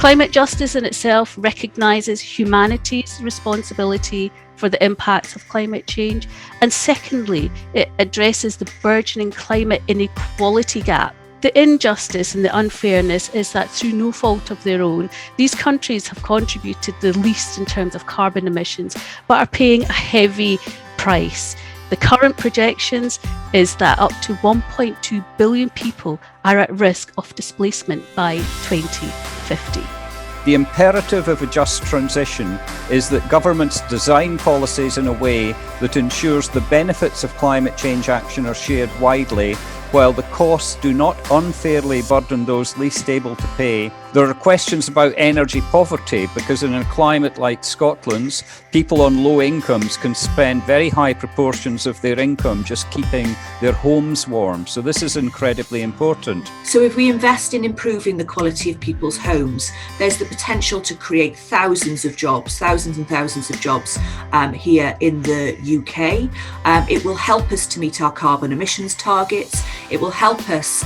Climate justice in itself recognises humanity's responsibility for the impacts of climate change. And secondly, it addresses the burgeoning climate inequality gap. The injustice and the unfairness is that through no fault of their own, these countries have contributed the least in terms of carbon emissions, but are paying a heavy price. The current projections is that up to 1.2 billion people are at risk of displacement by 2050. The imperative of a just transition is that governments design policies in a way that ensures the benefits of climate change action are shared widely, while the costs do not unfairly burden those least able to pay. There are questions about energy poverty, because in a climate like Scotland's, people on low incomes can spend very high proportions of their income just keeping their homes warm. So this is incredibly important. So if we invest in improving the quality of people's homes, there's the potential to create thousands and thousands of jobs here in the UK. It will help us to meet our carbon emissions targets. It will help us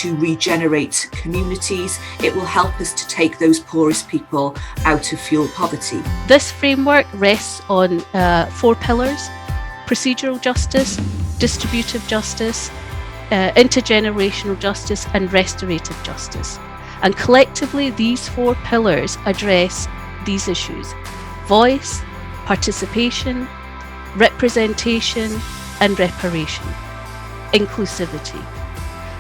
to regenerate communities. It will help us to take those poorest people out of fuel poverty. This framework rests on 4 pillars: procedural justice, distributive justice, intergenerational justice, and restorative justice. And collectively, these 4 pillars address these issues: voice, participation, representation, and reparation. Inclusivity,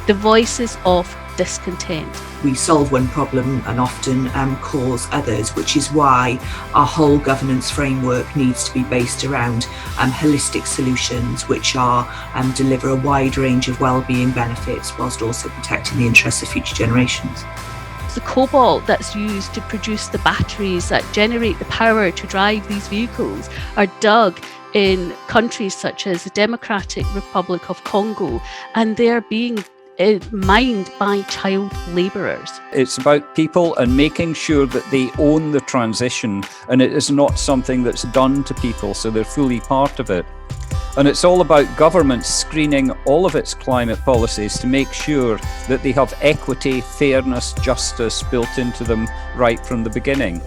the voices of discontent. We solve one problem and often cause others, which is why our whole governance framework needs to be based around holistic solutions which are deliver a wide range of well-being benefits whilst also protecting the interests of future generations. The cobalt that's used to produce the batteries that generate the power to drive these vehicles are dug in countries such as the Democratic Republic of Congo, and they're being mined by child labourers. It's about people and making sure that they own the transition, and it is not something that's done to people, so they're fully part of it. And it's all about government screening all of its climate policies to make sure that they have equity, fairness, justice built into them right from the beginning.